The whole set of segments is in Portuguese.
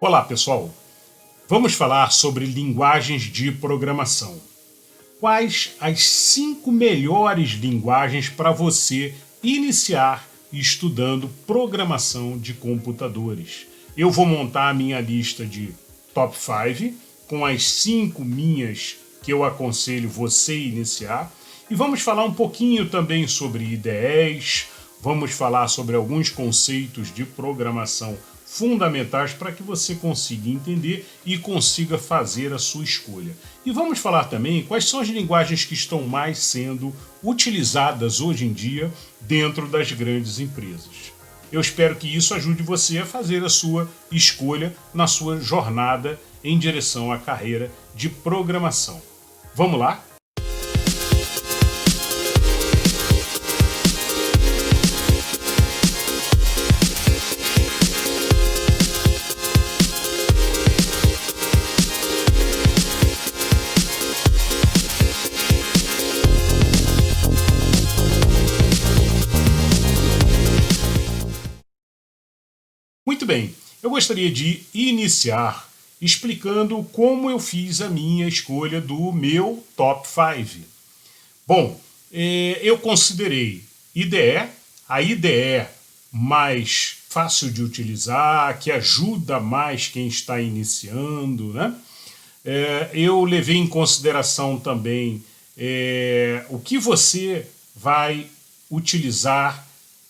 Olá, pessoal! Vamos falar sobre linguagens de programação. Quais as 5 melhores linguagens para você iniciar estudando programação de computadores? Eu vou montar a minha lista de top 5 com as 5 minhas que eu aconselho você iniciar. E vamos falar um pouquinho também sobre IDEs, vamos falar sobre alguns conceitos de programação fundamentais para que você consiga entender e consiga fazer a sua escolha. E vamos falar também quais são as linguagens que estão mais sendo utilizadas hoje em dia dentro das grandes empresas. Eu espero que isso ajude você a fazer a sua escolha na sua jornada em direção à carreira de programação. Vamos lá? Muito bem, eu gostaria de iniciar explicando como eu fiz a minha escolha do meu top 5. Bom, eu considerei IDE, a IDE mais fácil de utilizar, que ajuda mais quem está iniciando, né? Eu levei em consideração também o que você vai utilizar,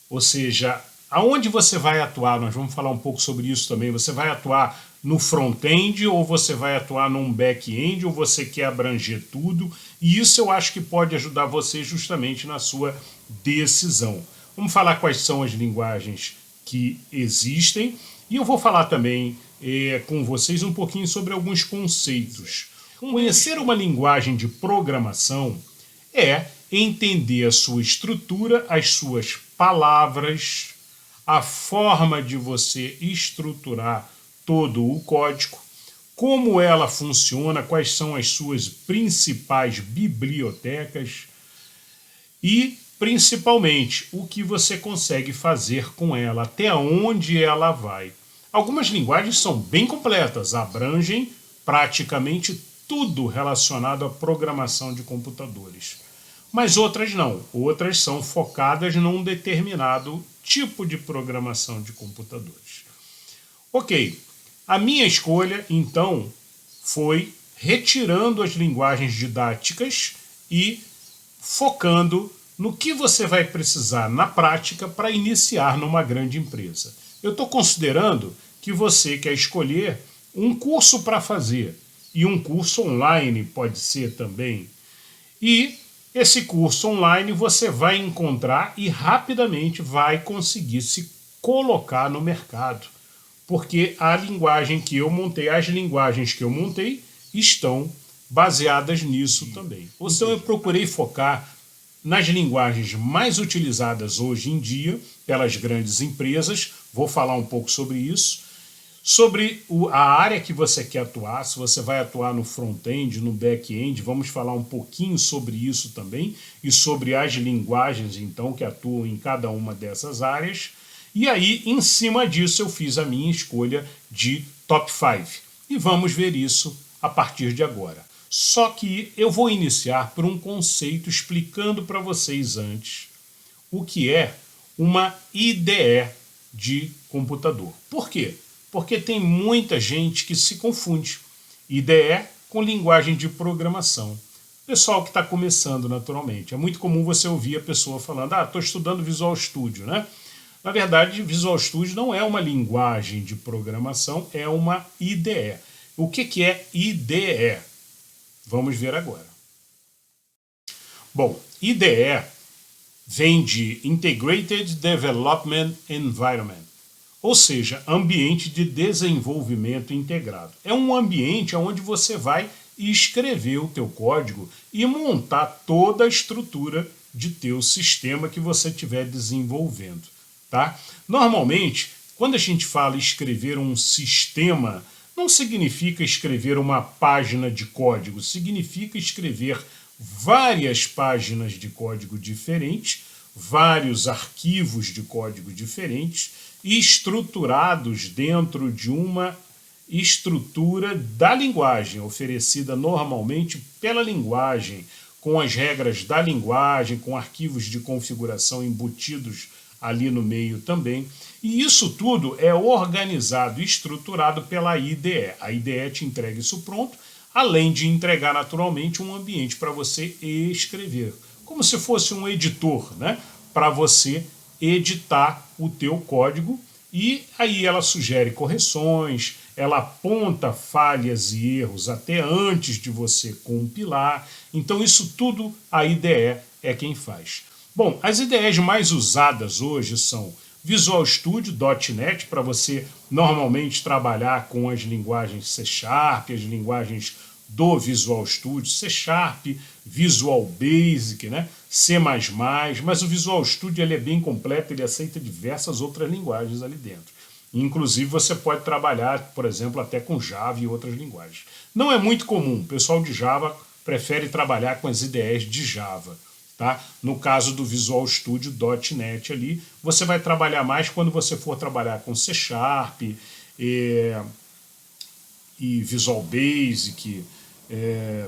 ou seja, aonde você vai atuar. Nós vamos falar um pouco sobre isso também. Você vai atuar no front-end ou você vai atuar num back-end ou você quer abranger tudo, e isso eu acho que pode ajudar você justamente na sua decisão. Vamos falar quais são as linguagens que existem e eu vou falar também com vocês um pouquinho sobre alguns conceitos. Conhecer uma linguagem de programação é entender a sua estrutura, as suas palavras, a forma de você estruturar todo o código, como ela funciona, quais são as suas principais bibliotecas e, principalmente, o que você consegue fazer com ela, até onde ela vai. Algumas linguagens são bem completas, abrangem praticamente tudo relacionado à programação de computadores. Mas outras não, outras são focadas num determinado tipo de programação de computadores. Ok, a minha escolha, então, foi retirando as linguagens didáticas e focando no que você vai precisar na prática para iniciar numa grande empresa. Eu estou considerando que você quer escolher um curso para fazer, e um curso online pode ser também. E esse curso online você vai encontrar e rapidamente vai conseguir se colocar no mercado, porque a linguagem que eu montei, as linguagens que eu montei estão baseadas nisso também. Então eu procurei focar nas linguagens mais utilizadas hoje em dia pelas grandes empresas, vou falar um pouco sobre isso, sobre a área que você quer atuar, se você vai atuar no front-end, no back-end, vamos falar um pouquinho sobre isso também, e sobre as linguagens, então, que atuam em cada uma dessas áreas. E aí, em cima disso, eu fiz a minha escolha de top 5. E vamos ver isso a partir de agora. Só que eu vou iniciar por um conceito explicando para vocês antes o que é uma IDE de computador. Por quê? Porque tem muita gente que se confunde IDE com linguagem de programação. Pessoal que está começando naturalmente. É muito comum você ouvir a pessoa falando, estou estudando Visual Studio, né? Na verdade, Visual Studio não é uma linguagem de programação, é uma IDE. O que é IDE? Vamos ver agora. Bom, IDE vem de Integrated Development Environment, ou seja, ambiente de desenvolvimento integrado. É um ambiente onde você vai escrever o teu código e montar toda a estrutura de teu sistema que você estiver desenvolvendo. Tá? Normalmente, quando a gente fala escrever um sistema, não significa escrever uma página de código, significa escrever várias páginas de código diferentes, vários arquivos de código diferentes, estruturados dentro de uma estrutura da linguagem, oferecida normalmente pela linguagem, com as regras da linguagem, com arquivos de configuração embutidos ali no meio também. E isso tudo é organizado e estruturado pela IDE. A IDE te entrega isso pronto, além de entregar naturalmente um ambiente para você escrever, como se fosse um editor, né? Para você editar o teu código, e aí ela sugere correções, ela aponta falhas e erros até antes de você compilar. Então isso tudo a IDE é quem faz. Bom, as IDEs mais usadas hoje são Visual Studio, .NET, para você normalmente trabalhar com as linguagens C#, as linguagens do Visual Studio, C#, Visual Basic, né? C++, mas o Visual Studio ele é bem completo, ele aceita diversas outras linguagens ali dentro. Inclusive você pode trabalhar, por exemplo, até com Java e outras linguagens. Não é muito comum, o pessoal de Java prefere trabalhar com as IDEs de Java. Tá? No caso do Visual Studio .NET ali, você vai trabalhar mais quando você for trabalhar com C# e Visual Basic,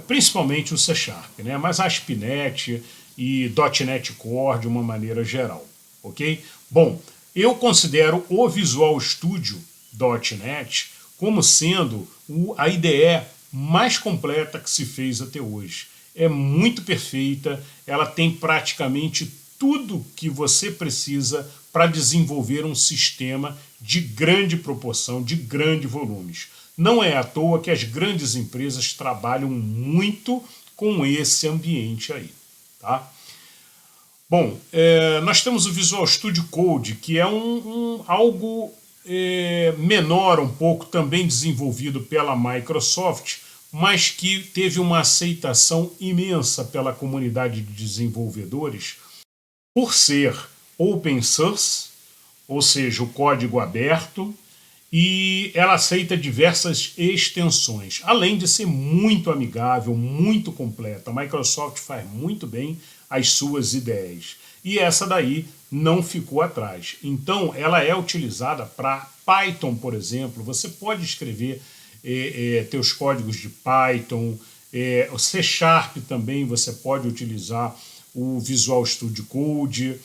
principalmente o C#, né? Mas ASP.NET e .NET Core de uma maneira geral, ok? Bom, eu considero o Visual Studio .NET como sendo a IDE mais completa que se fez até hoje. É muito perfeita, ela tem praticamente tudo que você precisa para desenvolver um sistema de grande proporção, de grandes volumes. Não é à toa que as grandes empresas trabalham muito com esse ambiente aí. Tá? Bom, nós temos o Visual Studio Code, que é algo menor um pouco, também desenvolvido pela Microsoft, mas que teve uma aceitação imensa pela comunidade de desenvolvedores por ser open source, ou seja, o código aberto, e ela aceita diversas extensões, além de ser muito amigável, muito completa. A Microsoft faz muito bem as suas ideias. E essa daí não ficou atrás. Então, ela é utilizada para Python, por exemplo. Você pode escrever teus códigos de Python, o C# também você pode utilizar o Visual Studio Code,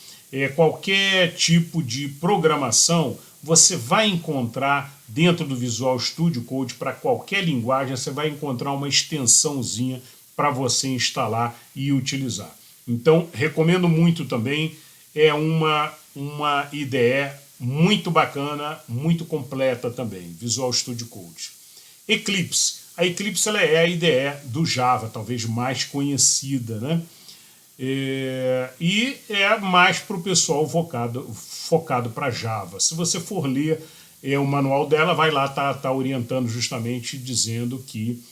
qualquer tipo de programação você vai encontrar dentro do Visual Studio Code. Para qualquer linguagem você vai encontrar uma extensãozinha para você instalar e utilizar. Então recomendo muito também, é uma IDE muito bacana, muito completa também, Visual Studio Code. Eclipse. A Eclipse ela é a IDE do Java, talvez mais conhecida, né? E é mais para o pessoal focado para Java. Se você for ler o manual dela, vai lá, tá orientando justamente, dizendo que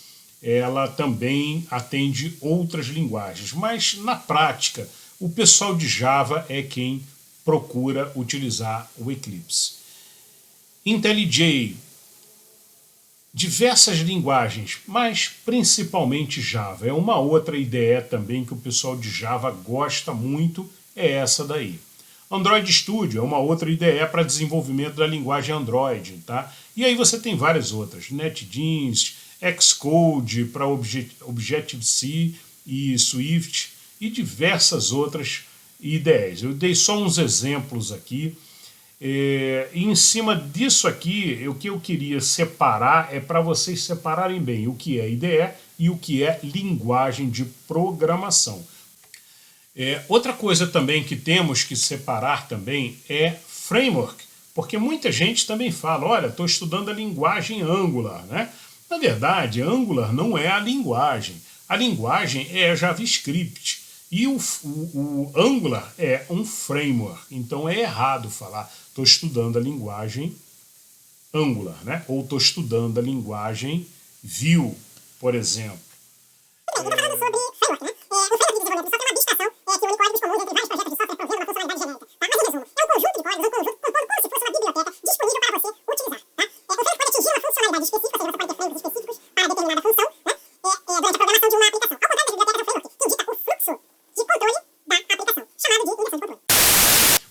ela também atende outras linguagens. Mas, na prática, o pessoal de Java é quem procura utilizar o Eclipse. IntelliJ, diversas linguagens, mas principalmente Java. É uma outra IDE também que o pessoal de Java gosta muito, é essa daí. Android Studio é uma outra IDE para desenvolvimento da linguagem Android, tá? E aí você tem várias outras, NetBeans, Xcode para Objective-C e Swift e diversas outras IDEs. Eu dei só uns exemplos aqui. E em cima disso aqui, o que eu queria separar é para vocês separarem bem o que é IDE e o que é linguagem de programação. Outra coisa também que temos que separar também é framework, porque muita gente também fala, olha, estou estudando a linguagem Angular, né? Na verdade, Angular não é a linguagem é JavaScript. E o Angular é um framework, então é errado falar estou estudando a linguagem Angular, né? Ou estou estudando a linguagem Vue, por exemplo. Falando sobre framework, né? O framework de desenvolvimento de software é uma abstração que une códigos comuns entre vários projetos de software provendo uma funcionalidade genérica. Tá? Mas, em resumo, é um conjunto de códigos, um conjunto compondo como se fosse uma biblioteca disponível para você utilizar. Tá? O framework pode atingir uma funcionalidade específica, ou seja, você pode ter frameworks específicos para determinada função, né? Durante a programação de uma aplicação. Ao contrário das bibliotecas, o framework indica o fluxo de controle da aplicação, chamado de injeção de controle.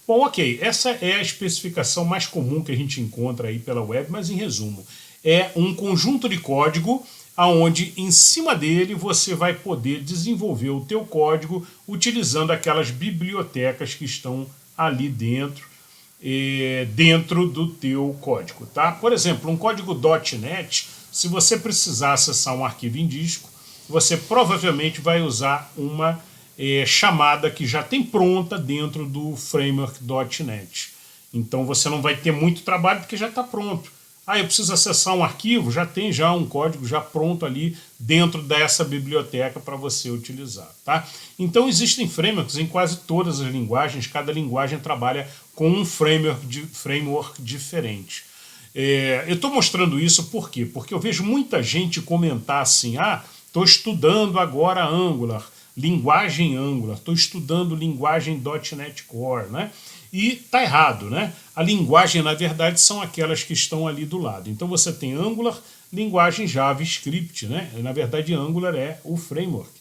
Bom, ok, essa é a especificação mais comum que a gente encontra aí pela web, mas em resumo, é um conjunto de código aonde em cima dele você vai poder desenvolver o teu código utilizando aquelas bibliotecas que estão ali dentro do teu código, tá? Por exemplo, um código .NET, se você precisar acessar um arquivo em disco, você provavelmente vai usar uma chamada que já tem pronta dentro do framework .NET. Então você não vai ter muito trabalho porque já está pronto. Ah, eu preciso acessar um arquivo, já tem já um código já pronto ali dentro dessa biblioteca para você utilizar, tá? Então existem frameworks em quase todas as linguagens, cada linguagem trabalha com um framework diferente. Eu estou mostrando isso por quê? Porque eu vejo muita gente comentar assim, estou estudando agora Angular, linguagem Angular, estou estudando linguagem .NET Core, né? E tá errado, né? A linguagem, na verdade, são aquelas que estão ali do lado. Então você tem Angular, linguagem JavaScript, né? Na verdade, Angular é o framework.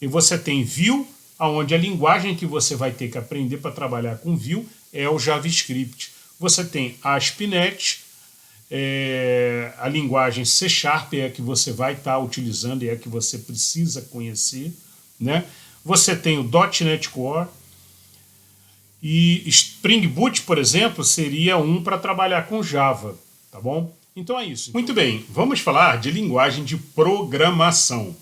E você tem Vue, onde a linguagem que você vai ter que aprender para trabalhar com Vue é o JavaScript. Você tem ASP.NET, a linguagem C# é a que você vai estar utilizando e é a que você precisa conhecer, né? Você tem o .NET Core, e Spring Boot, por exemplo, seria um para trabalhar com Java, tá bom? Então é isso. Muito bem, vamos falar de linguagem de programação. O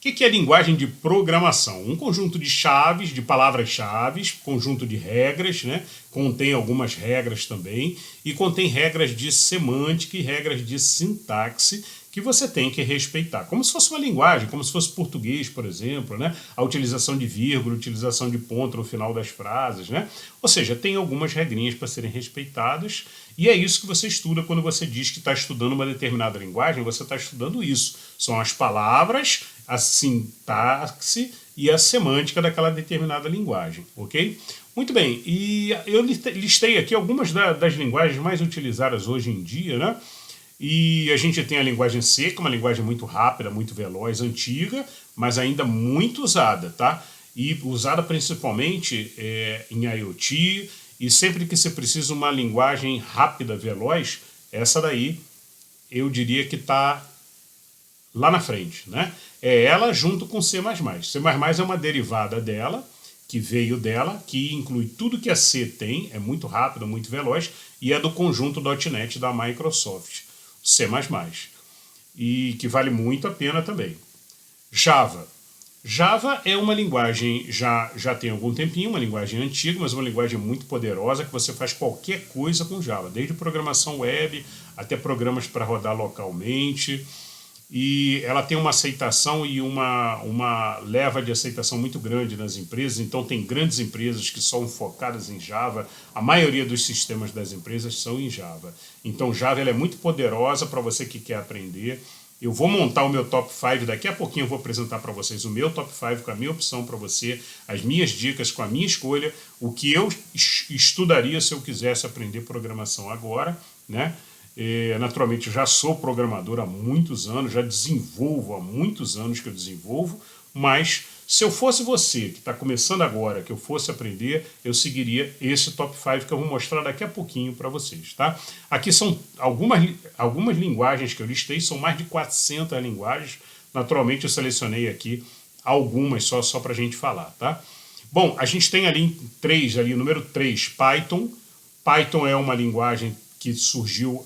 que é linguagem de programação? Um conjunto de chaves, de palavras-chave, conjunto de regras, né? Contém algumas regras também, e contém regras de semântica e regras de sintaxe que você tem que respeitar. Como se fosse uma linguagem, como se fosse português, por exemplo, né? A utilização de vírgula, utilização de ponto no final das frases, né? Ou seja, tem algumas regrinhas para serem respeitadas, e é isso que você estuda quando você diz que está estudando uma determinada linguagem, você está estudando isso. São as palavras, a sintaxe e a semântica daquela determinada linguagem, ok? Muito bem, e eu listei aqui algumas das linguagens mais utilizadas hoje em dia, né? E a gente tem a linguagem C, que é uma linguagem muito rápida, muito veloz, antiga, mas ainda muito usada, tá? E usada principalmente em IoT, e sempre que você precisa de uma linguagem rápida, veloz, essa daí eu diria que está lá na frente, né? É ela junto com C++. C++ é uma derivada dela, que veio dela, que inclui tudo que a C tem, é muito rápido, muito veloz, e é do conjunto .NET da Microsoft. C++, e que vale muito a pena também. Java. Java é uma linguagem, já tem algum tempinho, uma linguagem antiga, mas uma linguagem muito poderosa que você faz qualquer coisa com Java, desde programação web até programas para rodar localmente, e ela tem uma aceitação e uma leva de aceitação muito grande nas empresas, então tem grandes empresas que são focadas em Java, a maioria dos sistemas das empresas são em Java. Então Java ela é muito poderosa para você que quer aprender. Eu vou montar o meu top 5, daqui a pouquinho eu vou apresentar para vocês o meu top 5 com a minha opção para você, as minhas dicas com a minha escolha, o que eu estudaria se eu quisesse aprender programação agora, né? Naturalmente, eu já sou programador há muitos anos, já desenvolvo há muitos anos que eu desenvolvo, mas se eu fosse você que está começando agora, que eu fosse aprender, eu seguiria esse top 5 que eu vou mostrar daqui a pouquinho para vocês, tá? Aqui são algumas linguagens que eu listei, são mais de 400 linguagens, naturalmente eu selecionei aqui algumas só para a gente falar, tá? Bom, a gente tem ali número 3, Python. Python é uma linguagem que surgiu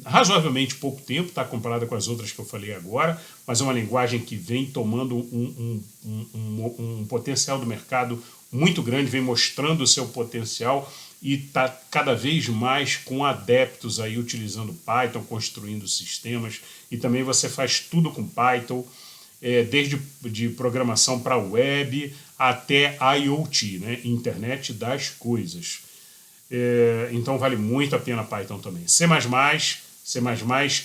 razoavelmente pouco tempo, tá, comparada com as outras que eu falei agora, mas é uma linguagem que vem tomando um potencial do mercado muito grande, vem mostrando o seu potencial e está cada vez mais com adeptos aí utilizando Python, construindo sistemas, e também você faz tudo com Python, desde de programação para web até IoT, né, Internet das Coisas. Então vale muito a pena Python também. C++,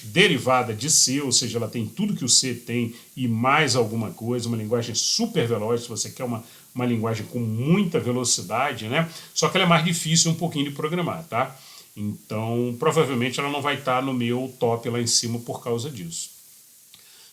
derivada de C, ou seja, ela tem tudo que o C tem e mais alguma coisa, uma linguagem super veloz, se você quer uma linguagem com muita velocidade, né? Só que ela é mais difícil um pouquinho de programar, tá? Então, provavelmente ela não vai estar no meu top lá em cima por causa disso.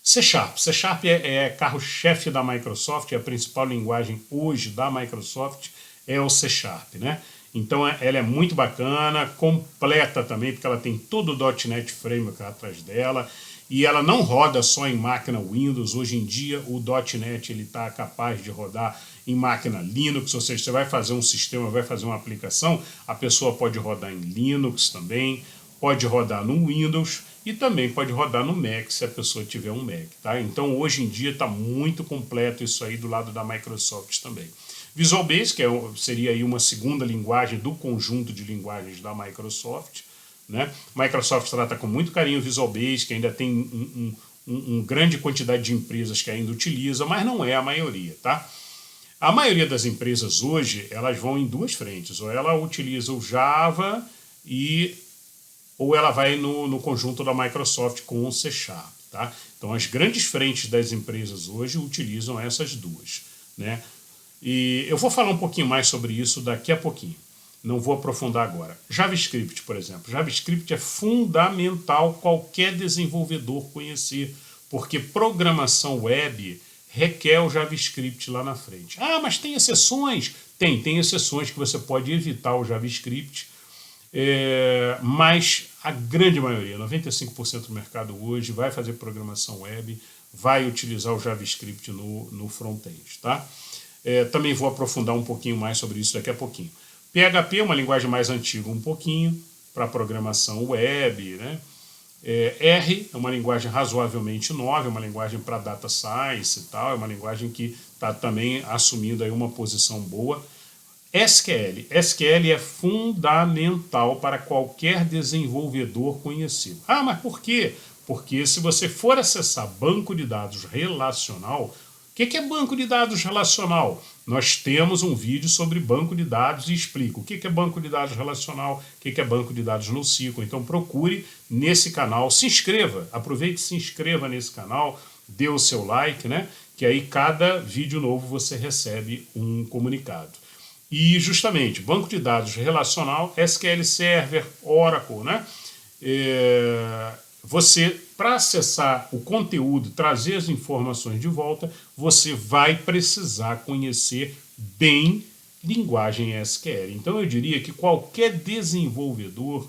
C#. C# é carro-chefe da Microsoft, é a principal linguagem hoje da Microsoft, é o C#, né? Então ela é muito bacana, completa também, porque ela tem todo o .NET Framework atrás dela, e ela não roda só em máquina Windows. Hoje em dia o .NET está capaz de rodar em máquina Linux, ou seja, você vai fazer um sistema, vai fazer uma aplicação, a pessoa pode rodar em Linux também, pode rodar no Windows e também pode rodar no Mac, se a pessoa tiver um Mac. Tá? Então hoje em dia está muito completo isso aí do lado da Microsoft também. Visual Basic seria aí uma segunda linguagem do conjunto de linguagens da Microsoft. Né? Microsoft trata com muito carinho o Visual Basic, ainda tem grande quantidade de empresas que ainda utilizam, mas não é a maioria. Tá? A maioria das empresas hoje, elas vão em duas frentes. Ou ela utiliza o Java ou ela vai no conjunto da Microsoft com o C#. Tá? Então as grandes frentes das empresas hoje utilizam essas duas. Né? E eu vou falar um pouquinho mais sobre isso daqui a pouquinho. Não vou aprofundar agora. JavaScript, por exemplo. JavaScript é fundamental qualquer desenvolvedor conhecer, porque programação web requer o JavaScript lá na frente. Ah, mas tem exceções? Tem exceções que você pode evitar o JavaScript, mas a grande maioria, 95% do mercado hoje, vai fazer programação web, vai utilizar o JavaScript no front-end. Tá? Também vou aprofundar um pouquinho mais sobre isso daqui a pouquinho. PHP é uma linguagem mais antiga um pouquinho, para programação web. Né? R é uma linguagem razoavelmente nova, é uma linguagem para data science e tal, é uma linguagem que está também assumindo aí uma posição boa. SQL é fundamental para qualquer desenvolvedor conhecer. Ah, mas por quê? Porque se você for acessar banco de dados relacional, o que é banco de dados relacional? Nós temos um vídeo sobre banco de dados e explico o que é banco de dados relacional, o que é banco de dados NoSQL. Então procure nesse canal, se inscreva, aproveite e se inscreva nesse canal, dê o seu like, né? Que aí cada vídeo novo você recebe um comunicado. E justamente, banco de dados relacional, SQL Server, Oracle, né? Você, para acessar o conteúdo, trazer as informações de volta, você vai precisar conhecer bem linguagem SQL. Então eu diria que qualquer desenvolvedor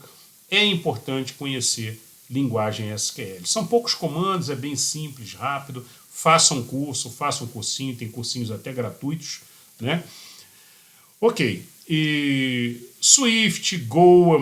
é importante conhecer linguagem SQL. São poucos comandos, é bem simples, rápido. Faça um curso, faça um cursinho, tem cursinhos até gratuitos, né? Ok, e Swift, Go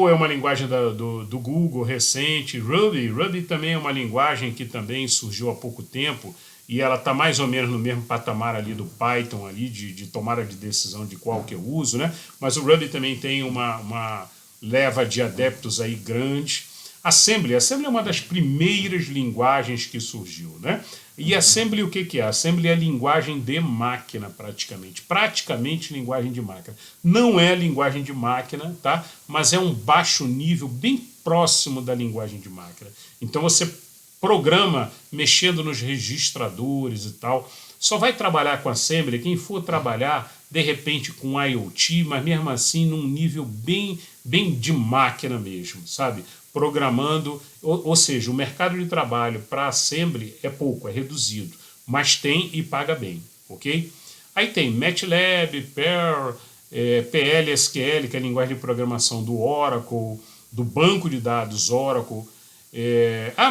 é uma linguagem do Google recente. Ruby também é uma linguagem que também surgiu há pouco tempo e ela está mais ou menos no mesmo patamar ali do Python, ali, de tomada de decisão de qual que eu uso, né? Mas o Ruby também tem uma leva de adeptos aí grande. Assembly é uma das primeiras linguagens que surgiu, né? E Assembly o que é? Assembly é linguagem de máquina praticamente linguagem de máquina. Não é linguagem de máquina, tá? Mas é um baixo nível bem próximo da linguagem de máquina. Então você programa mexendo nos registradores e tal. Só vai trabalhar com Assembly quem for trabalhar de repente com IoT, mas mesmo assim num nível bem de máquina mesmo, sabe? Programando, ou seja, o mercado de trabalho para Assembly é pouco, é reduzido, mas tem e paga bem, ok? Aí tem MATLAB, Perl, PL/SQL, que é a linguagem de programação do Oracle, do banco de dados Oracle.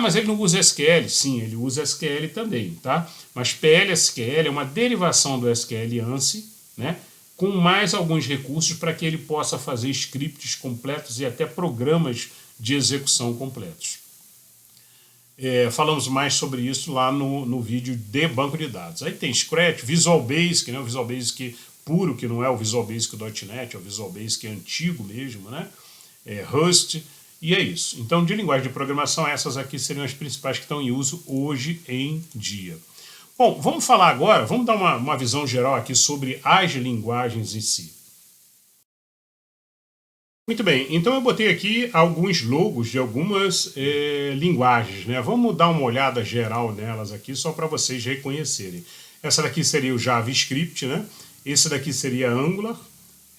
Mas ele não usa SQL? Sim, ele usa SQL também, tá? Mas PL/SQL é uma derivação do SQL ANSI, né? Com mais alguns recursos para que ele possa fazer scripts completos e até programas de execução completos. Falamos mais sobre isso lá no vídeo de banco de dados. Aí tem Scratch, Visual Basic, né? O Visual Basic puro, que não é o Visual Basic .NET, é o Visual Basic antigo mesmo, né? Rust, e é isso. Então, de linguagem de programação, essas aqui seriam as principais que estão em uso hoje em dia. Bom, vamos falar agora, vamos dar uma visão geral aqui sobre as linguagens em si. Muito bem, então eu botei aqui alguns logos de algumas linguagens, né? Vamos dar uma olhada geral nelas aqui, só para vocês reconhecerem. Essa daqui seria o JavaScript, né? Esse daqui seria Angular,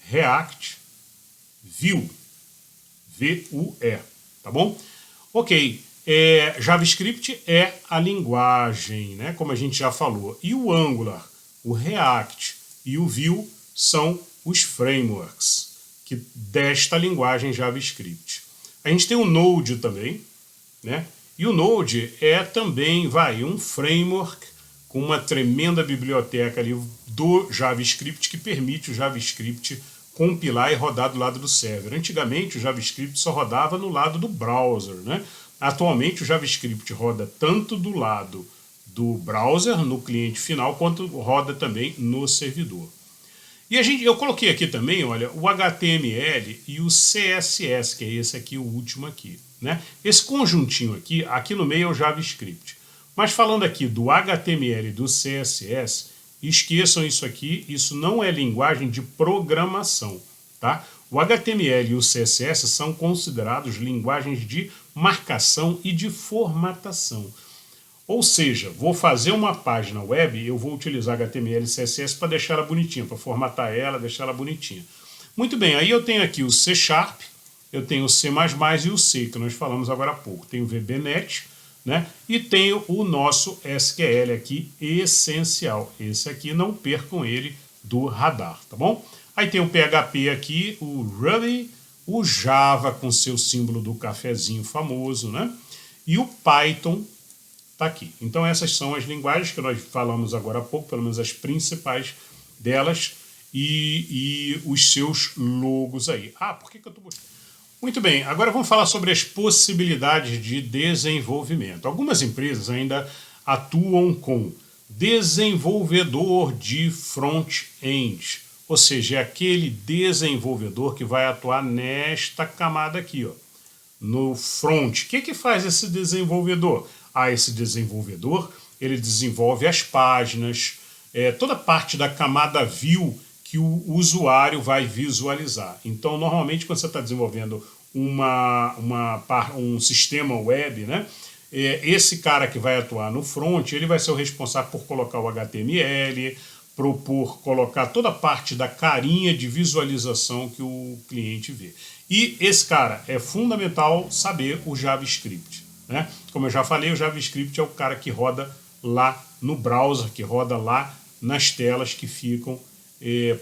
React, Vue, V-U-E, tá bom? Ok, JavaScript é a linguagem, né? Como a gente já falou. E o Angular, o React e o Vue são os frameworks. desta linguagem JavaScript. A gente tem o Node também, né? E o Node é também, um framework com uma tremenda biblioteca ali do JavaScript que permite o JavaScript compilar e rodar do lado do server. Antigamente o JavaScript só rodava no lado do browser, né? Atualmente o JavaScript roda tanto do lado do browser, no cliente final, quanto roda também no servidor. E eu coloquei aqui também, olha, o HTML e o CSS, que é esse aqui, o último aqui, né? Esse conjuntinho aqui no meio é o JavaScript. Mas falando aqui do HTML e do CSS, esqueçam isso aqui, isso não é linguagem de programação, tá? O HTML e o CSS são considerados linguagens de marcação e de formatação. Ou seja, vou fazer uma página web, eu vou utilizar HTML e CSS para deixar ela bonitinha, para formatar ela, deixar ela bonitinha. Muito bem, aí eu tenho aqui o C#, eu tenho o C++ e o C, que nós falamos agora há pouco. Tenho o VBNet, né? E tenho o nosso SQL aqui, essencial. Esse aqui, não percam ele do radar, tá bom? Aí tem o PHP aqui, o Ruby, o Java com seu símbolo do cafezinho famoso, né? E o Python está aqui. Então essas são as linguagens que nós falamos agora há pouco, pelo menos as principais delas, e os seus logos aí. Por que eu estou buscando? Muito bem, agora vamos falar sobre as possibilidades de desenvolvimento. Algumas empresas ainda atuam com desenvolvedor de front-end, ou seja, é aquele desenvolvedor que vai atuar nesta camada aqui, ó, no front. O que faz esse desenvolvedor? Esse desenvolvedor, ele desenvolve as páginas, toda parte da camada view que o usuário vai visualizar. Então, normalmente, quando você está desenvolvendo um sistema web, né, esse cara que vai atuar no front, ele vai ser o responsável por colocar o HTML, por colocar toda a parte da carinha de visualização que o cliente vê. E esse cara é fundamental saber o JavaScript, né? Como eu já falei, o JavaScript é o cara que roda lá no browser, que roda lá nas telas que ficam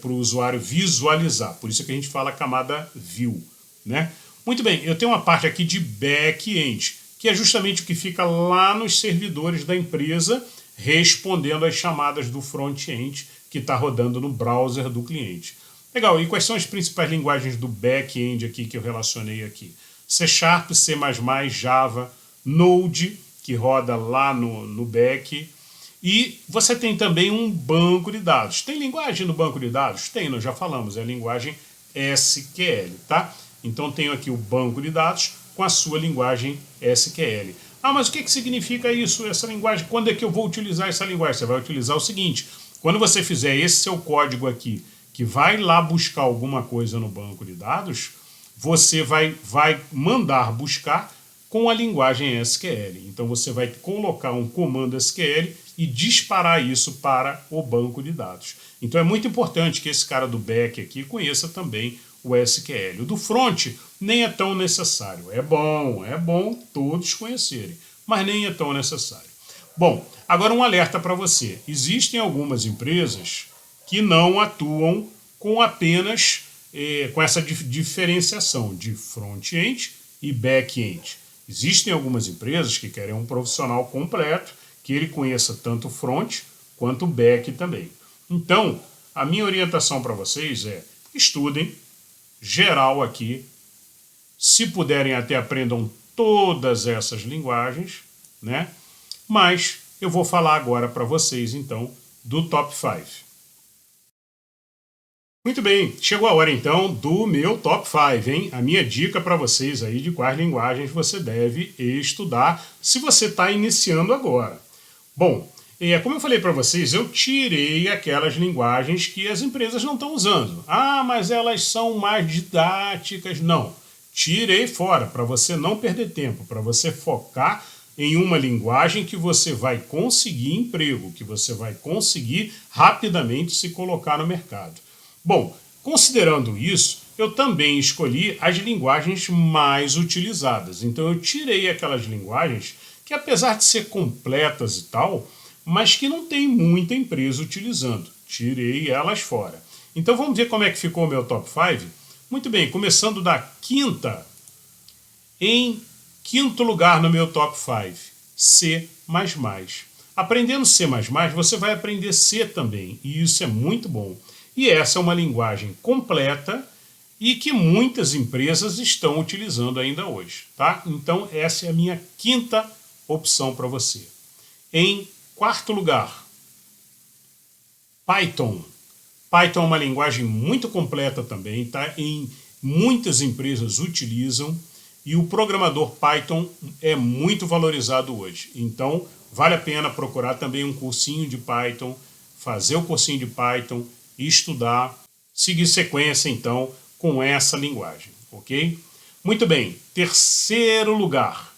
para o usuário visualizar. Por isso que a gente fala camada view, né? Muito bem, eu tenho uma parte aqui de back-end, que é justamente o que fica lá nos servidores da empresa, respondendo às chamadas do front-end que está rodando no browser do cliente. Legal, e quais são as principais linguagens do back-end aqui que eu relacionei aqui? C#, C++, Java, Node, que roda lá no back. E você tem também um banco de dados. Tem linguagem no banco de dados? Tem, nós já falamos, é a linguagem SQL, tá? Então tenho aqui o banco de dados com a sua linguagem SQL. Mas o que significa isso, essa linguagem? Quando é que eu vou utilizar essa linguagem? Você vai utilizar o seguinte: quando você fizer esse seu código aqui, que vai lá buscar alguma coisa no banco de dados, você vai mandar buscar com a linguagem SQL. Então você vai colocar um comando SQL e disparar isso para o banco de dados. Então é muito importante que esse cara do back aqui conheça também o SQL. O do front nem é tão necessário. É bom todos conhecerem, mas nem é tão necessário. Bom, agora um alerta para você. Existem algumas empresas que não atuam com apenas com essa diferenciação de front-end e back-end. Existem algumas empresas que querem um profissional completo, que ele conheça tanto front quanto back também. Então, a minha orientação para vocês é: estudem geral aqui, se puderem até aprendam todas essas linguagens, né? Mas eu vou falar agora para vocês, então, do Top 5. Muito bem, chegou a hora então do meu Top 5, hein? A minha dica para vocês aí de quais linguagens você deve estudar se você está iniciando agora. Bom, como eu falei para vocês, eu tirei aquelas linguagens que as empresas não estão usando. Mas elas são mais didáticas. Não, tirei fora para você não perder tempo, para você focar em uma linguagem que você vai conseguir emprego, que você vai conseguir rapidamente se colocar no mercado. Bom, considerando isso, eu também escolhi as linguagens mais utilizadas. Então eu tirei aquelas linguagens que, apesar de ser completas e tal, mas que não tem muita empresa utilizando. Tirei elas fora. Então vamos ver como é que ficou o meu top 5? Muito bem, começando da quinta, em quinto lugar no meu top 5, C++. Aprendendo C++, você vai aprender C também, e isso é muito bom. E essa é uma linguagem completa e que muitas empresas estão utilizando ainda hoje, tá? Então essa é a minha quinta opção para você. Em quarto lugar, Python. Python é uma linguagem muito completa também, tá? Muitas empresas utilizam e o programador Python é muito valorizado hoje. Então vale a pena procurar também um cursinho de Python, fazer o cursinho de Python, estudar, seguir sequência então com essa linguagem, ok? Muito bem, terceiro lugar,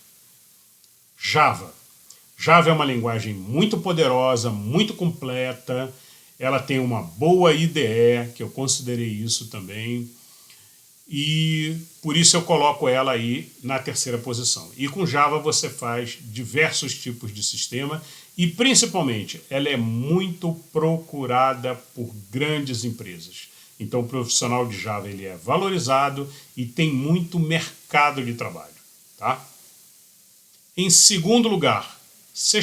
Java. Java é uma linguagem muito poderosa, muito completa, ela tem uma boa IDE, que eu considerei isso também, e por isso eu coloco ela aí na terceira posição. E com Java você faz diversos tipos de sistema e principalmente ela é muito procurada por grandes empresas. Então o profissional de Java ele é valorizado e tem muito mercado de trabalho, tá? Em segundo lugar, C#,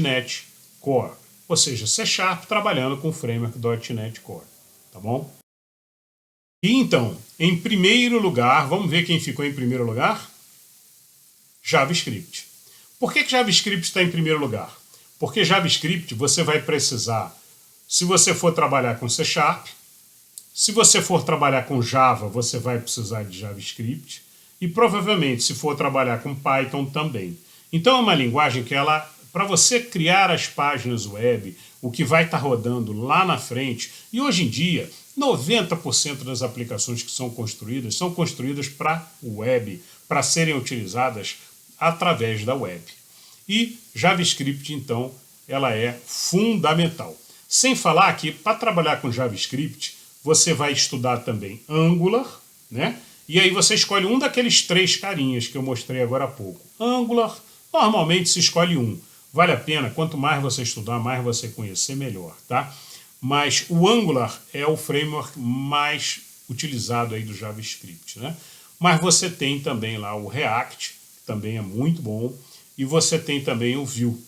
.NET Core, ou seja, C# trabalhando com o framework .NET Core, tá bom? E então, em primeiro lugar, vamos ver quem ficou em primeiro lugar? JavaScript. Por que JavaScript está em primeiro lugar? Porque JavaScript você vai precisar, se você for trabalhar com C#, se você for trabalhar com Java, você vai precisar de JavaScript, e provavelmente se for trabalhar com Python também. Então é uma linguagem que ela, para você criar as páginas web, o que vai estar rodando lá na frente, e hoje em dia 90% das aplicações que são construídas para web, para serem utilizadas através da web. E JavaScript, então, ela é fundamental. Sem falar que, para trabalhar com JavaScript, você vai estudar também Angular, né? E aí você escolhe um daqueles 3 carinhas que eu mostrei agora há pouco. Angular, normalmente se escolhe um. Vale a pena, quanto mais você estudar, mais você conhecer, melhor, tá? Mas o Angular é o framework mais utilizado aí do JavaScript, né? Mas você tem também lá o React, que também é muito bom, e você tem também o Vue.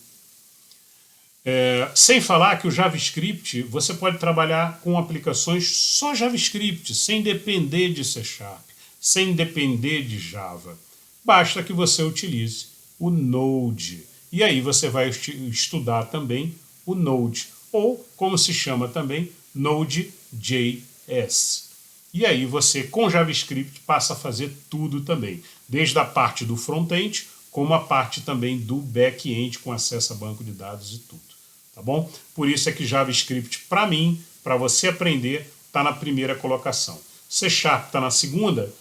Sem falar que o JavaScript, você pode trabalhar com aplicações só JavaScript, sem depender de C#, sem depender de Java. Basta que você utilize o Node. E aí você vai estudar também o Node, ou como se chama também, Node.js. E aí você, com JavaScript, passa a fazer tudo também, desde a parte do front-end, como a parte também do back-end, com acesso a banco de dados e tudo. Tá bom? Por isso é que JavaScript, para mim, para você aprender, está na primeira colocação. C# está na segunda.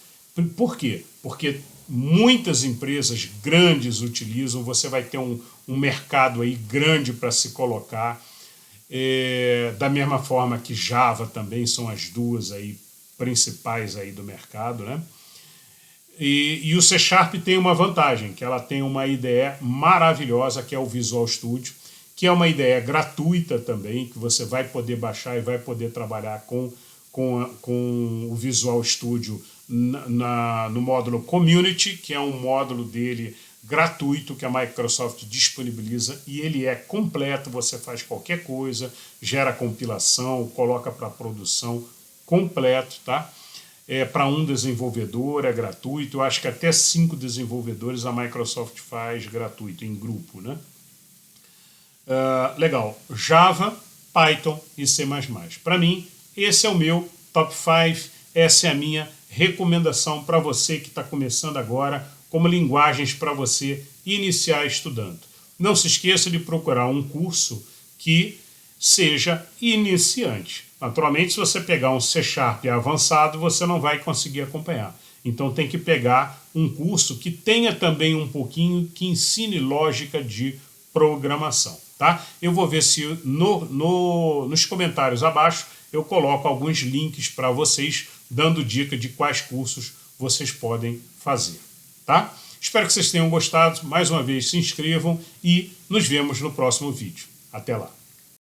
Por quê? Porque muitas empresas grandes utilizam, você vai ter um mercado aí grande para se colocar. Da mesma forma que Java também são as duas aí principais aí do mercado, né? E o C# tem uma vantagem, que ela tem uma IDE maravilhosa, que é o Visual Studio, que é uma IDE gratuita também, que você vai poder baixar e vai poder trabalhar com o Visual Studio no módulo Community, que é um módulo dele gratuito que a Microsoft disponibiliza, e ele é completo, você faz qualquer coisa, gera compilação, coloca para produção completo, tá? Para um desenvolvedor é gratuito, eu acho que até 5 desenvolvedores a Microsoft faz gratuito, em grupo, né? Legal, Java, Python e C++. Para mim, esse é o meu top 5, essa é a minha recomendação para você que está começando agora, como linguagens para você iniciar estudando. Não se esqueça de procurar um curso que seja iniciante. Naturalmente, se você pegar um C# avançado, você não vai conseguir acompanhar. Então tem que pegar um curso que tenha também um pouquinho, que ensine lógica de programação. Tá? Eu vou ver se nos comentários abaixo eu coloco alguns links para vocês, dando dica de quais cursos vocês podem fazer. Tá? Espero que vocês tenham gostado. Mais uma vez, se inscrevam e nos vemos no próximo vídeo. Até lá!